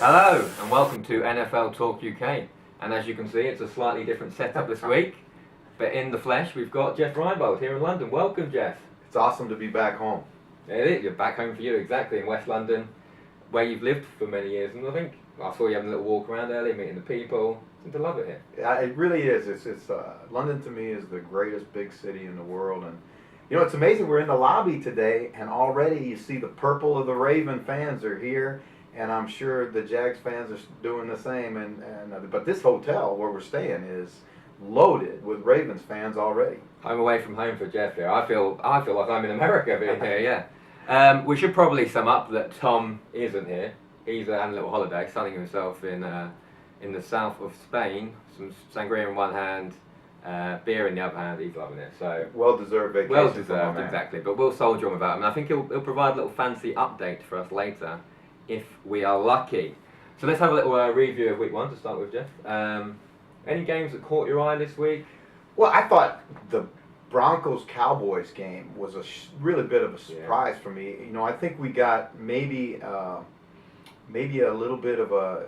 Hello and welcome to NFL Talk UK. And as you can see, it's a slightly different setup this week. But in the flesh, we've got Jeff Reinebold here in London. Welcome, Jeff. It's awesome to be back home. It is. You're back home for you, exactly, in West London, where you've lived for many years. And I think I saw you having a little walk around earlier, meeting the people. Seem to love it here. Yeah, it really is. It's London to me is the greatest big city in the world, and you know it's amazing. We're in the lobby today, and already you see the purple of the Raven fans are here, and I'm sure the Jags fans are doing the same. But this hotel where we're staying is loaded with Ravens fans already. I'm away from home for Jeff here. I feel like I'm in America being here. Yeah. We should probably sum up that Tom isn't here. He's having a little holiday, sunning himself in the south of Spain. Some sangria in one hand, beer in the other hand. He's loving it. So Well-deserved vacation. well deserved, exactly. But we'll soldier on without him. I think he'll provide a little fancy update for us later, if we are lucky. So let's have a little review of week one to start with, Jeff. Any games that caught your eye this week? Well, I thought the Broncos-Cowboys game was a really bit of a surprise for me. You know, I think we got maybe a little bit of a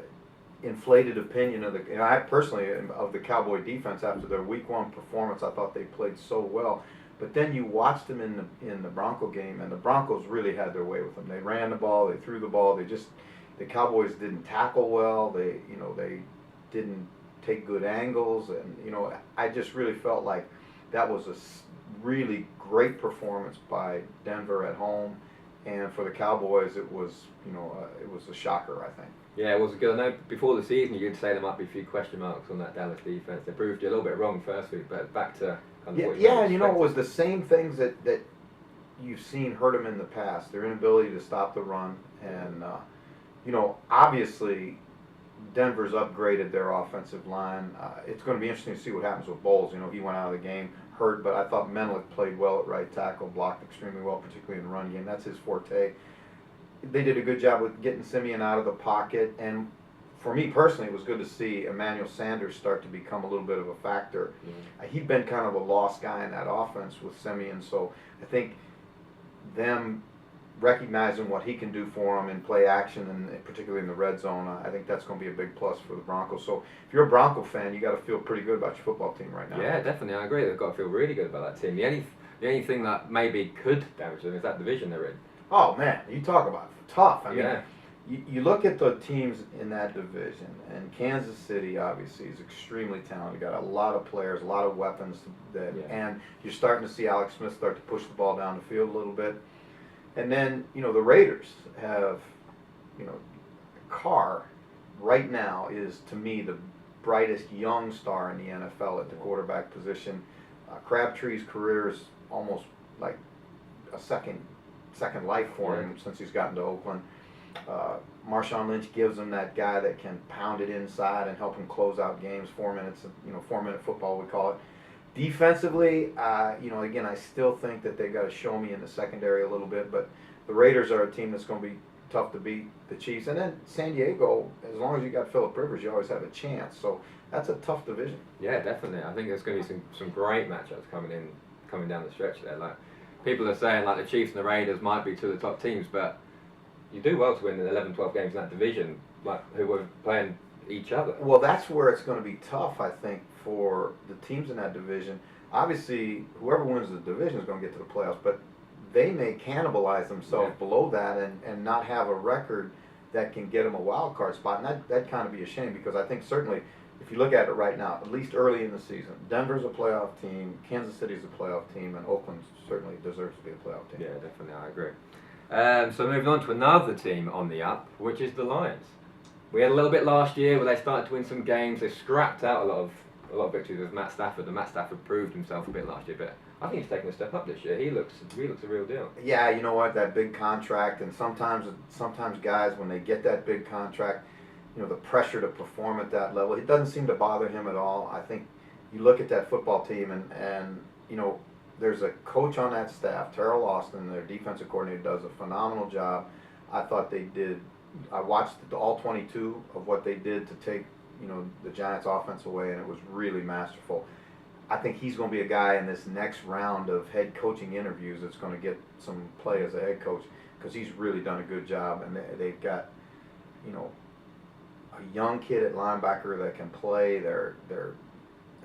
inflated opinion of the. You know, I personally of the Cowboy defense after their Week 1 performance. I thought they played so well, but then you watched them in the Bronco game, and the Broncos really had their way with them. They ran the ball, they threw the ball. The Cowboys didn't tackle well. They didn't take good angles, and I just really felt like that was a really great performance by Denver at home, and for the Cowboys it was a shocker, I think. Yeah, it was good. I know before the season you did say there might be a few question marks on that Dallas defense. They proved you a little bit wrong first week, but back to kind of and it was the same things that you've seen hurt them in the past. Their inability to stop the run, and obviously Denver's upgraded their offensive line. It's going to be interesting to see what happens with Bowles. He went out of the game hurt, but I thought Menelik played well at right tackle, blocked extremely well, particularly in the run game. That's his forte. They did a good job with getting Simeon out of the pocket, and for me personally, it was good to see Emmanuel Sanders start to become a little bit of a factor. He'd been kind of a lost guy in that offense with Simeon, so I think them recognizing what he can do for them in play action, and particularly in the red zone, I think that's going to be a big plus for the Broncos. So if you're a Bronco fan, you got to feel pretty good about your football team right now. Yeah, definitely, I agree. They've got to feel really good about that team. The only thing that maybe could damage them is that division they're in. Oh man, you talk about tough. I mean, you look at the teams in that division, and Kansas City obviously is extremely talented. Got a lot of players, a lot of weapons, and you're starting to see Alex Smith start to push the ball down the field a little bit. And then, the Raiders have, Carr right now is, to me, the brightest young star in the NFL at the quarterback position. Crabtree's career is almost like a second life for him since he's gotten to Oakland. Marshawn Lynch gives him that guy that can pound it inside and help him close out games. 4 minutes, 4-minute football we call it. Defensively, again, I still think that they've got to show me in the secondary a little bit, but the Raiders are a team that's going to be tough to beat the Chiefs. And then San Diego, as long as you got Phillip Rivers, you always have a chance. So that's a tough division. Yeah, definitely. I think there's going to be some great matchups coming down the stretch there. Like people are saying, like the Chiefs and the Raiders might be two of the top teams, but you do well to win 11, 12 games in that division, like who were playing each other. Well, that's where it's going to be tough, I think, for the teams in that division. Obviously, whoever wins the division is going to get to the playoffs, but they may cannibalize themselves below that and not have a record that can get them a wild card spot, and that'd kind of be a shame, because I think certainly, if you look at it right now, at least early in the season, Denver's a playoff team, Kansas City's a playoff team, and Oakland certainly deserves to be a playoff team. Yeah, definitely, I agree. So moving on to another team on the up, which is the Lions. We had a little bit last year where they started to win some games. They scrapped out a lot of victories with Matt Stafford, and Matt Stafford proved himself a bit last year, but I think he's taken a step up this year. He looks a real deal. Yeah, you know what, that big contract, and sometimes guys, when they get that big contract, the pressure to perform at that level, it doesn't seem to bother him at all. I think you look at that football team, and there's a coach on that staff, Terrell Austin, their defensive coordinator, does a phenomenal job. I watched all 22 of what they did to take the Giants' offense away, and it was really masterful. I think he's going to be a guy in this next round of head coaching interviews that's going to get some play as a head coach, because he's really done a good job, and they've got a young kid at linebacker that can play. They're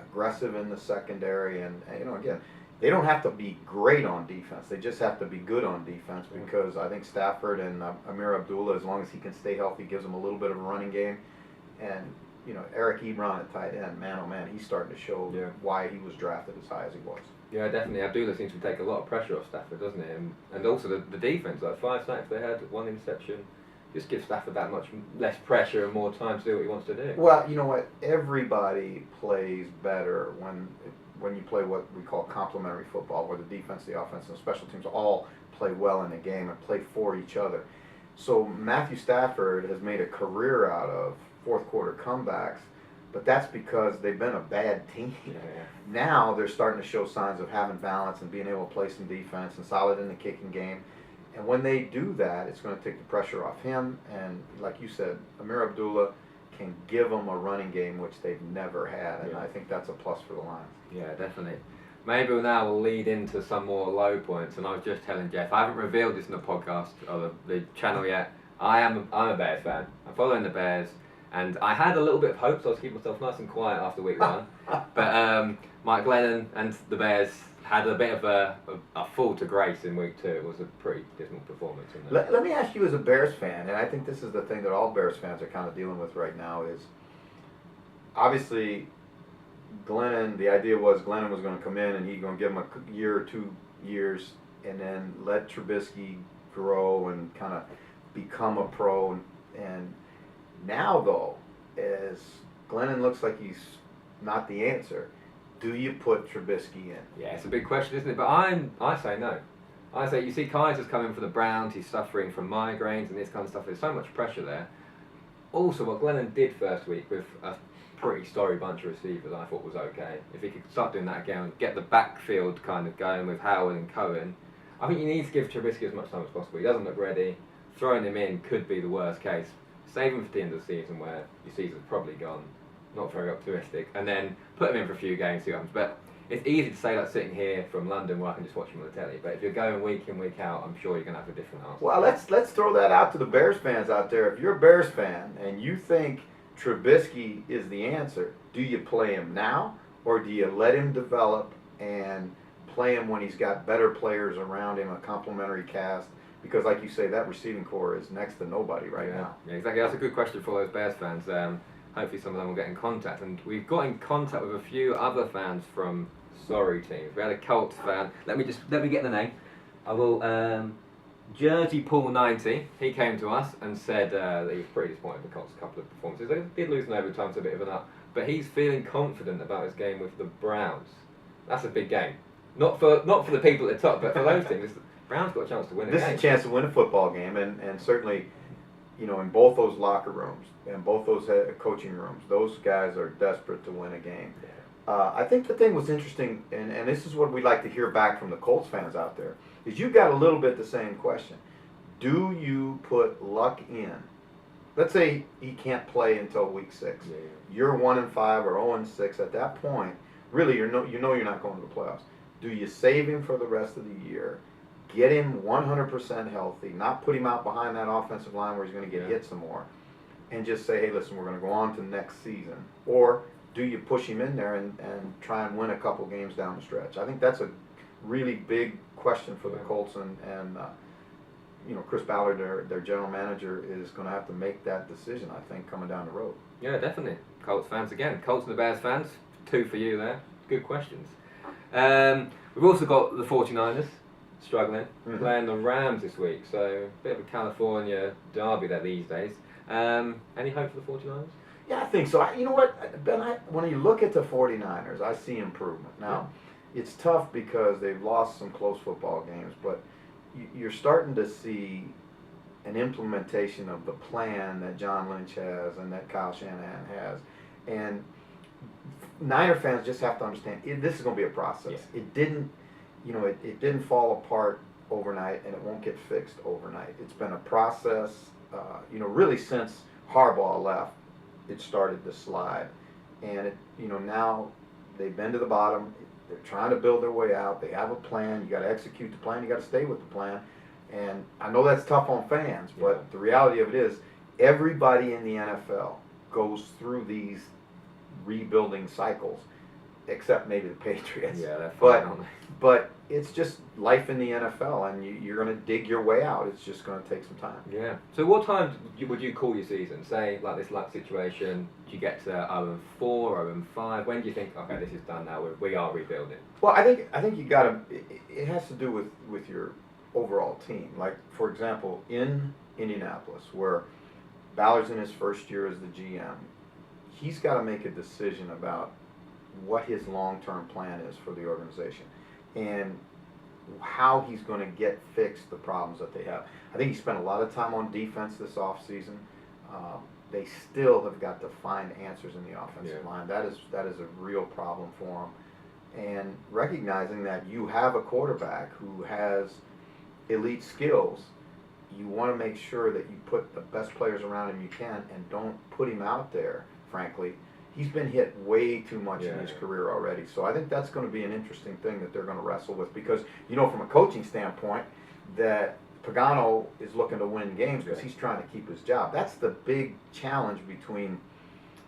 aggressive in the secondary, and again, they don't have to be great on defense. They just have to be good on defense, because I think Stafford and Amir Abdullah, as long as he can stay healthy, gives them a little bit of a running game. And Eric Ebron at tight end, man, oh man, he's starting to show why he was drafted as high as he was. Yeah, definitely. Abdullah seems to take a lot of pressure off Stafford, doesn't he? And also the defense, like 5 sacks they had, 1 interception. Just give Stafford that much less pressure and more time to do what he wants to do. Well, you know what? Everybody plays better when you play what we call complementary football, where the defense, the offense, and the special teams all play well in a game and play for each other. So Matthew Stafford has made a career out of fourth quarter comebacks, but that's because they've been a bad team. Now they're starting to show signs of having balance and being able to play some defense and solid in the kicking game. And when they do that, it's going to take the pressure off him. And like you said, Amir Abdullah can give them a running game, which they've never had. And I think that's a plus for the Lions. Yeah, definitely. Maybe now we'll lead into some more low points. And I was just telling Jeff, I haven't revealed this in the podcast or the channel yet. I'm a Bears fan. I'm following the Bears. And I had a little bit of hope, so I was keeping myself nice and quiet after week 1. But Mike Glennon and the Bears had a bit of a fall to grace in week 2. It was a pretty dismal performance. Let me ask you, as a Bears fan, and I think this is the thing that all Bears fans are kind of dealing with right now, is obviously Glennon, the idea was Glennon was going to come in and he's going to give him a year or 2 years and then let Trubisky grow and kind of become a pro. And now, though, as Glennon looks like he's not the answer, do you put Trubisky in? Yeah, it's a big question, isn't it? But I say no. I say, you see Kaiser's coming for the Browns, he's suffering from migraines and this kind of stuff. There's so much pressure there. Also, what Glennon did first week with a pretty sorry bunch of receivers, I thought was okay. If he could start doing that again, get the backfield kind of going with Howard and Cohen, I think you need to give Trubisky as much time as possible. He doesn't look ready. Throwing him in could be the worst case. Save him for the end of the season where your season's probably gone. Not very optimistic. And then put him in for a few games, see what happens. But it's easy to say that sitting here from London where I can just watch him on the telly. But if you're going week in, week out, I'm sure you're going to have a different answer. Well, let's throw that out to the Bears fans out there. If you're a Bears fan and you think Trubisky is the answer, do you play him now or do you let him develop and play him when he's got better players around him, a complementary cast? Because like you say, that receiving core is next to nobody right now. Yeah, exactly. That's a good question for those Bears fans. Hopefully some of them will get in contact. And we've got in contact with a few other fans from sorry teams. We had a Colts fan. Let me get the name. I will. Jersey Paul 90. He came to us and said that he was pretty disappointed with the Colts' couple of performances. They did lose in overtime, so a bit of an up. But he's feeling confident about his game with the Browns. That's a big game. Not for the people at the top, but for those teams. Browns got a chance to win a game. This is a chance to win a football game, and certainly, in both those locker rooms and both those coaching rooms, those guys are desperate to win a game. I think the thing was interesting, and this is what we'd like to hear back from the Colts fans out there, is you got a little bit the same question. Do you put Luck in? Let's say he can't play until week 6. Yeah. You're 1-5 or 0-6 at that point. Really, you're not going to the playoffs. Do you save him for the rest of the year? Get him 100% healthy, not put him out behind that offensive line where he's going to get hit some more, and just say, hey, listen, we're going to go on to next season? Or do you push him in there and try and win a couple games down the stretch? I think that's a really big question for the Colts, and Chris Ballard, their general manager, is going to have to make that decision, I think, coming down the road. Yeah, definitely. Colts fans again. Colts and the Bears fans. 2 for you there. Good questions. We've also got the 49ers. Struggling, playing the Rams this week, so a bit of a California derby there these days. Any hope for the 49ers? Yeah, I think so. You know what, Ben, when you look at the 49ers, I see improvement. Now, it's tough because they've lost some close football games, but you're starting to see an implementation of the plan that John Lynch has and that Kyle Shanahan has. And Niner fans just have to understand, this is going to be a process. Yeah. It didn't fall apart overnight, and it won't get fixed overnight. It's been a process, really since Harbaugh left, it started to slide. And, now they've been to the bottom. They're trying to build their way out. They have a plan. You got to execute the plan. You got to stay with the plan. And I know that's tough on fans, but the reality of it is everybody in the NFL goes through these rebuilding cycles, except maybe the Patriots. Yeah, they're but fine, aren't they? but it's just life in the NFL, and you're going to dig your way out. It's just going to take some time. Yeah. So what time would you call your season? Say, like this luck situation, do you get to 0-4, 0-5? When do you think, okay, this is done now, we are rebuilding? Well, I think you got to. It has to do with your overall team. Like, for example, in Indianapolis, where Ballard's in his first year as the GM, he's got to make a decision about what his long-term plan is for the organization and how he's going to get fixed the problems that they have. I think he spent a lot of time on defense this offseason. They still have got to find answers in the offensive line. That is a real problem for them. And recognizing that you have a quarterback who has elite skills, you want to make sure that you put the best players around him you can and don't put him out there, frankly. He's been hit way too much in his career already. So I think that's going to be an interesting thing that they're going to wrestle with, because, from a coaching standpoint, that Pagano is looking to win games because he's trying to keep his job. That's the big challenge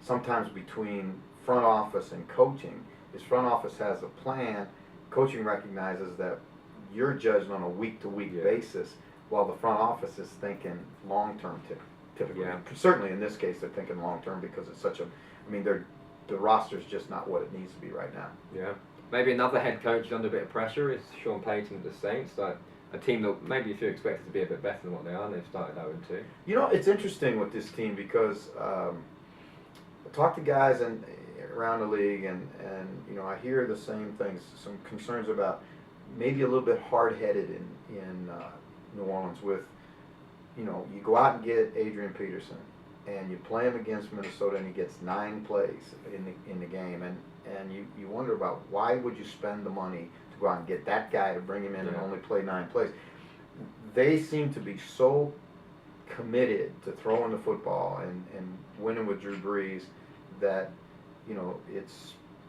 sometimes between front office and coaching. Is front office has a plan, coaching recognizes that you're judged on a week-to-week basis, while the front office is thinking long-term typically. Yeah. Certainly in this case, they're thinking long-term because it's such a, the roster's just not what it needs to be right now. Yeah. Maybe another head coach under a bit of pressure is Sean Payton at the Saints. Like a team that maybe if you expected to be a bit better than what they are, and they've started 0-2. It's interesting with this team because I talk to guys around the league, and I hear the same things, some concerns about maybe a little bit hard-headed in New Orleans with, you go out and get Adrian Peterson, and you play him against Minnesota, and he gets 9 plays in the game, and you wonder about why would you spend the money to go out and get that guy to bring him in and only play 9 plays. They seem to be so committed to throwing the football and winning with Drew Brees that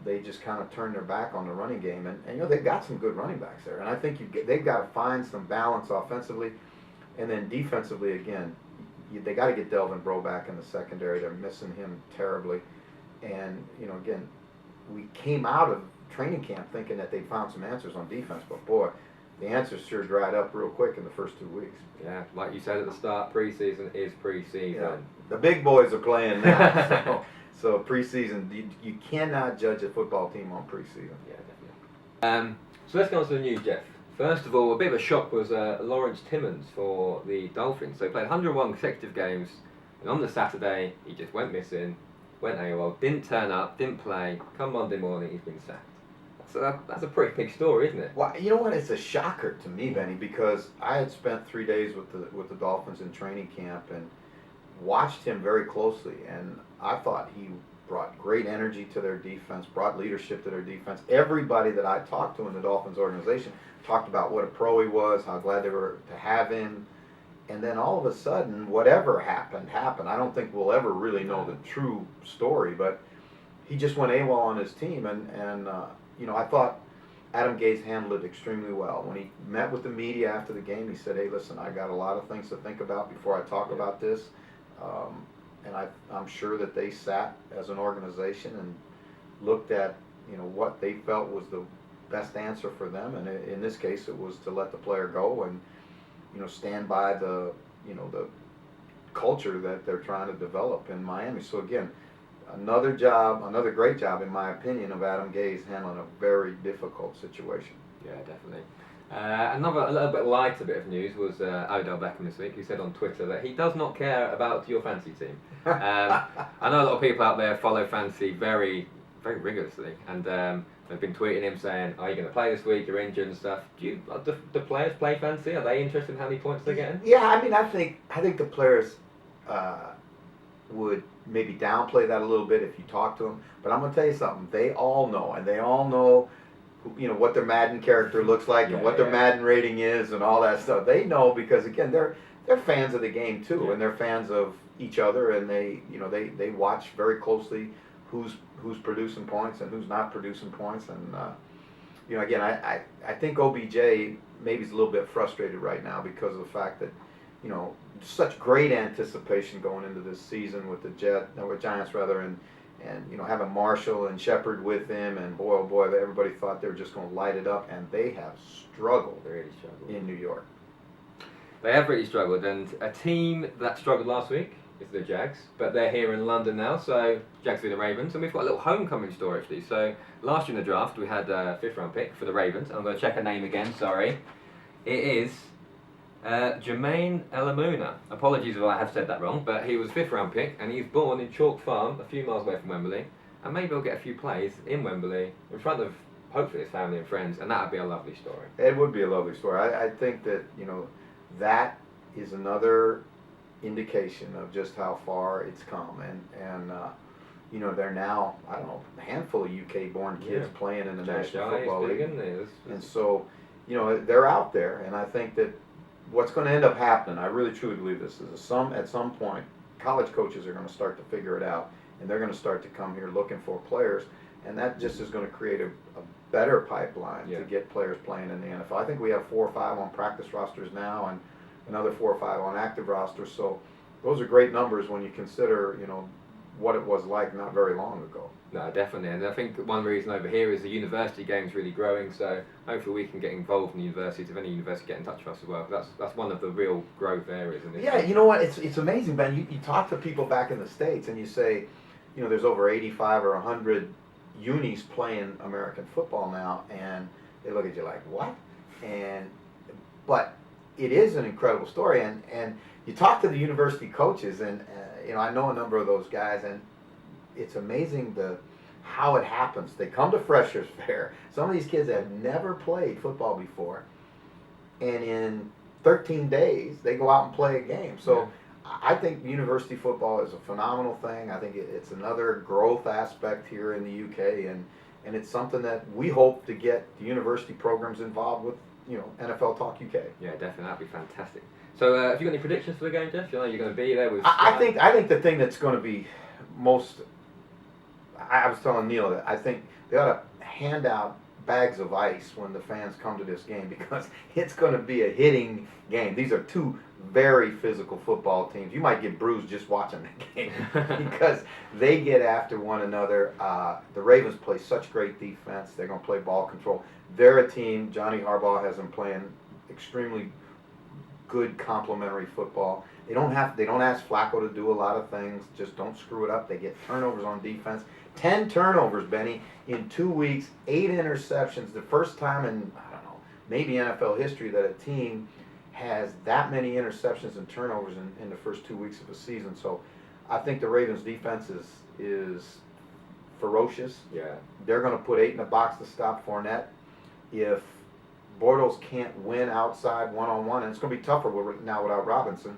they just kind of turn their back on the running game, and they've got some good running backs there, and I think they've got to find some balance offensively, and then defensively again. They got to get Delvin Breaux back in the secondary. They're missing him terribly. And, again, we came out of training camp thinking that they found some answers on defense. But, boy, the answers sure dried up real quick in the first 2 weeks. Yeah, like you said at the start, preseason is preseason. Yeah. The big boys are playing now. so preseason, you cannot judge a football team on preseason. Yeah, definitely. So let's go on to the news, Jeff. First of all, a bit of a shock was Lawrence Timmons for the Dolphins. So he played 101 consecutive games, and on the Saturday, he just went missing, went AWOL, didn't turn up, didn't play. Come Monday morning, he's been sacked. So that's a pretty big story, isn't it? Well, you know what? It's a shocker to me, Benny, because I had spent 3 days with the Dolphins in training camp and watched him very closely, and I thought he brought great energy to their defense, brought leadership to their defense. Everybody that I talked to in the Dolphins organization talked about what a pro he was, how glad they were to have him, and then all of a sudden, whatever happened. I don't think we'll ever really know the true story, but he just went AWOL on his team, and I thought Adam Gase handled it extremely well. When he met with the media after the game, he said, "Hey, listen, I got a lot of things to think about before I talk about this." And I'm sure that they sat as an organization and looked at what they felt was the best answer for them, and in this case it was to let the player go and stand by the the culture that they're trying to develop in Miami. So again, another great job in my opinion of Adam Gase handling a very difficult situation. Yeah, definitely. A little bit lighter bit of news was Odell Beckham this week, who said on Twitter that he does not care about your fantasy team. I know a lot of people out there follow fantasy very, very rigorously, and they've been tweeting him saying, "Are you going to play this week? You're injured and stuff." Do players play fantasy? Are they interested in how many points they're getting? Yeah, I think the players would maybe downplay that a little bit if you talk to them. But I'm going to tell you something. They all know, and they all know what their Madden character looks like and what their Madden rating is and all that stuff. They know because again they're fans of the game too, and they're fans of each other, and they watch very closely who's producing points and who's not producing points. And again I think OBJ maybe is a little bit frustrated right now because of the fact that such great anticipation going into this season with the Giants rather, and having Marshall and Shepard with him, and boy, oh boy, everybody thought they were just going to light it up, and they have struggled. They really struggled in New York. They have really struggled, and a team that struggled last week is the Jags, but they're here in London now, so Jags v the Ravens, and we've got a little homecoming story actually. So last year in the draft, we had a 5th round pick for the Ravens, and I'm going to check her name again, sorry. It is Jermaine Elamuna. Apologies if I have said that wrong, but he was 5th round pick, and he's born in Chalk Farm, a few miles away from Wembley, and maybe he'll get a few plays in Wembley in front of hopefully his family and friends, and that would be a lovely story. It would be a lovely story. I think that that is another indication of just how far it's come, and they're now, I don't know, a handful of UK-born kids playing in the National Football League, and so they're out there, and I think that what's going to end up happening, I really truly believe this, is at some point college coaches are going to start to figure it out, and they're going to start to come here looking for players, and that just is going to create a better pipeline to get players playing in the NFL. I think we have 4 or 5 on practice rosters now, and another 4 or 5 on active rosters. So those are great numbers when you consider, what it was like not very long ago. No, definitely, and I think one reason over here is the university game's really growing. So hopefully we can get involved in the universities. If any university get in touch with us as well, that's one of the real growth areas. In this yeah, you know what? It's amazing, Ben. You talk to people back in the States, and you say, there's over 85 or 100 unis playing American football now, and they look at you like, what? But it is an incredible story, and you talk to the university coaches, and I know a number of those guys, and it's amazing how it happens. They come to Freshers Fair. Some of these kids have never played football before, and in 13 days they go out and play a game. So I think university football is a phenomenal thing. I think it's another growth aspect here in the UK, and it's something that we hope to get the university programs involved with. NFL Talk UK. Yeah, definitely, that'd be fantastic. So, have you got any predictions for the game, Jeff? You're going to be there with. I think the thing that's going to be most. I was telling Neil that I think they ought to hand out bags of ice when the fans come to this game, because it's going to be a hitting game. These are 2 very physical football teams. You might get bruised just watching the game because they get after one another. The Ravens play such great defense. They're going to play ball control. They're a team, Johnny Harbaugh has them playing extremely good complementary football. They don't ask Flacco to do a lot of things. Just don't screw it up. They get turnovers on defense. 10 turnovers, Benny, in 2 weeks, 8 interceptions. The first time in, I don't know, maybe NFL history that a team has that many interceptions and turnovers in the first 2 weeks of a season. So I think the Ravens defense is ferocious. Yeah. They're going to put 8 in the box to stop Fournette. If Bortles can't win outside one-on-one, and it's going to be tougher now without Robinson,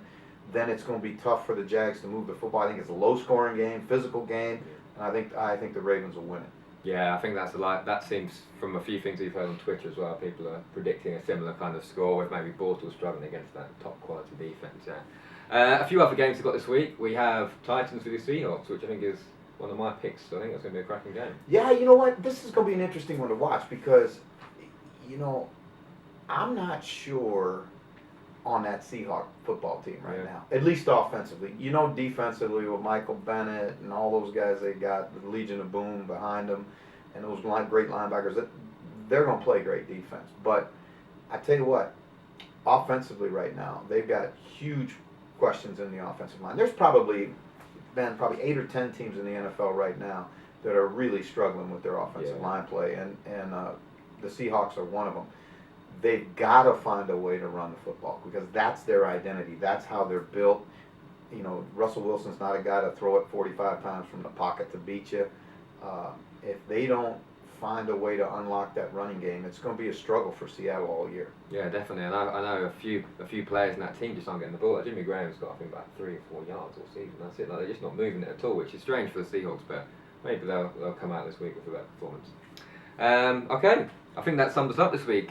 then it's going to be tough for the Jags to move the football. I think it's a low-scoring game, physical game, and I think the Ravens will win it. Yeah, I think that seems, from a few things we've heard on Twitter as well, people are predicting a similar kind of score, with maybe Bortles struggling against that top-quality defense. Yeah. A few other games we've got this week. We have Titans v the Seahawks, which I think is one of my picks. So I think that's going to be a cracking game. Yeah, you know what? This is going to be an interesting one to watch, because I'm not sure on that Seahawks football team right now, at least offensively. Defensively with Michael Bennett and all those guys they got, the Legion of Boom behind them, and those great linebackers, they're going to play great defense. But I tell you what, offensively right now, they've got huge questions in the offensive line. There's probably 8 or 10 teams in the NFL right now that are really struggling with their offensive line play, and the Seahawks are one of them. They've got to find a way to run the football, because that's their identity. That's how they're built. Russell Wilson's not a guy to throw it 45 times from the pocket to beat you. If they don't find a way to unlock that running game, it's going to be a struggle for Seattle all year. Yeah, definitely. And I know a few players in that team just aren't getting the ball. Like Jimmy Graham's got, I think, about 3 or 4 yards all season. That's it. Like, they're just not moving it at all, which is strange for the Seahawks, but maybe they'll come out this week with a better performance. Okay, I think that sums us up this week.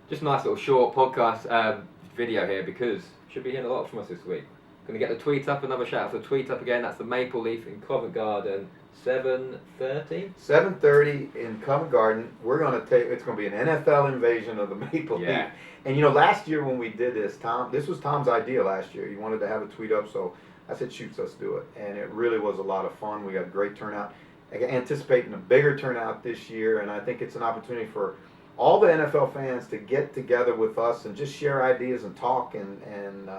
Just a nice little short podcast video here, because should be hearing a lot from us this week. Going to get the tweet up. Another shout out to the tweet up again. That's the Maple Leaf in Covent Garden, 7:30. 7:30 in Covent Garden. We're going to take. It's going to be an NFL invasion of the Maple Leaf. And you know, last year when we did this, this was Tom's idea last year. He wanted to have a tweet up, so I said, "Shoots, let's do it." And it really was a lot of fun. We got a great turnout. Anticipating a bigger turnout this year, and I think it's an opportunity for all the NFL fans to get together with us and just share ideas and talk and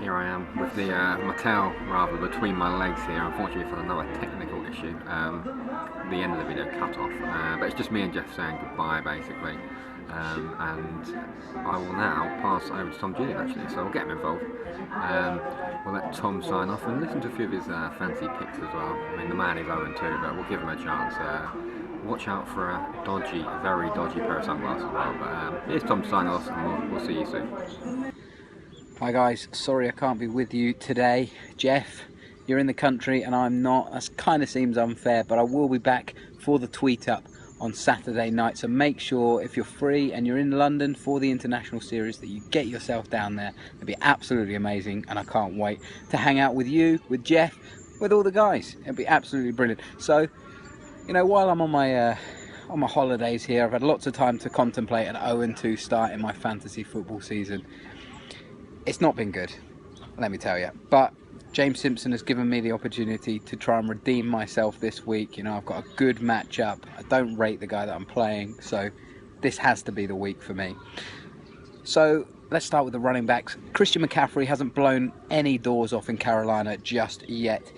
Here I am with the my tail rather between my legs here. Unfortunately for another technical issue, the end of the video cut off, but it's just me and Jeff saying goodbye basically, and I will now pass over to Tom Julian actually, so we'll get him involved. We'll let Tom sign off and listen to a few of his fancy picks as well. I mean, the man is 0-2, but we'll give him a chance. Watch out for a very dodgy pair of sunglasses as well. But here's Tom signing off, and we'll see you soon. Hi guys, sorry I can't be with you today. Jeff, you're in the country and I'm not. That kind of seems unfair, but I will be back for the tweet up on Saturday night, so make sure if you're free and you're in London for the international series that you get yourself down there. It'd be absolutely amazing, and I can't wait to hang out with you, with Jeff, with all the guys. It'd be absolutely brilliant. So, you know, while I'm on my holidays here, I've had lots of time to contemplate an 0-2 start in my fantasy football season. It's not been good, let me tell you, but James Simpson has given me the opportunity to try and redeem myself this week. You know, I've got a good matchup. I don't rate the guy that I'm playing, so this has to be the week for me. So let's start with the running backs. Christian McCaffrey hasn't blown any doors off in Carolina just yet,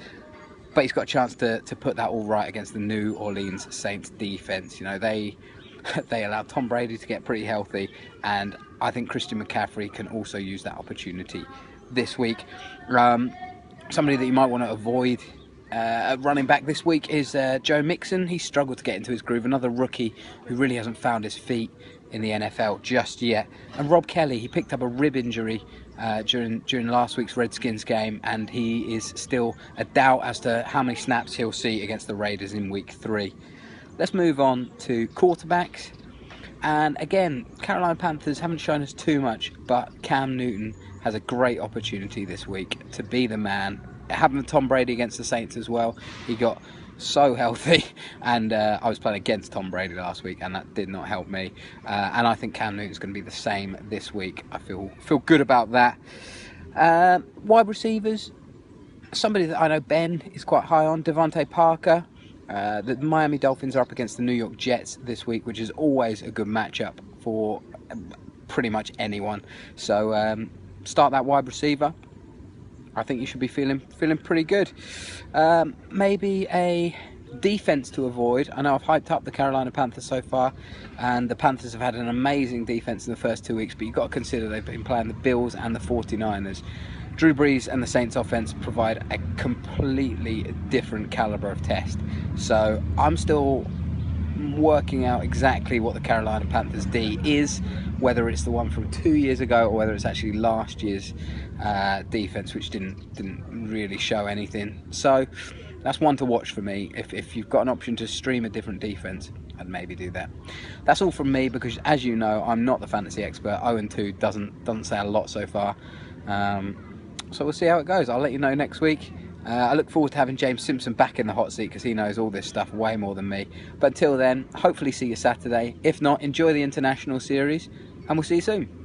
but he's got a chance to put that all right against the New Orleans Saints defense. You know, they allowed Tom Brady to get pretty healthy, and I think Christian McCaffrey can also use that opportunity this week. Somebody that you might want to avoid running back this week is Joe Mixon. He struggled to get into his groove. Another rookie who really hasn't found his feet in the NFL just yet. And Rob Kelly, he picked up a rib injury during last week's Redskins game, and he is still a doubt as to how many snaps he'll see against the Raiders in week 3. Let's move on to quarterbacks. And again, Carolina Panthers haven't shown us too much, but Cam Newton has a great opportunity this week to be the man. It happened with Tom Brady against the Saints as well. He got so healthy, and I was playing against Tom Brady last week, and that did not help me. And I think Cam Newton's going to be the same this week. I feel good about that. Wide receivers, somebody that I know Ben is quite high on, Devontae Parker. The Miami Dolphins are up against the New York Jets this week, which is always a good matchup for pretty much anyone. So start that wide receiver. I think you should be feeling pretty good. Maybe a defense to avoid. I know I've hyped up the Carolina Panthers so far, and the Panthers have had an amazing defense in the first 2 weeks, but you've got to consider they've been playing the Bills and the 49ers. Drew Brees and the Saints offense provide a completely different caliber of test. So I'm still working out exactly what the Carolina Panthers D is, whether it's the one from 2 years ago or whether it's actually last year's defense, which didn't really show anything. So that's one to watch for me. If you've got an option to stream a different defense, I'd maybe do that. That's all from me, because as you know, I'm not the fantasy expert. 0-2 doesn't say a lot so far. So we'll see how it goes. I'll let you know next week. I look forward to having James Simpson back in the hot seat, because he knows all this stuff way more than me. But until then, hopefully see you Saturday. If not, enjoy the international series, and we'll see you soon.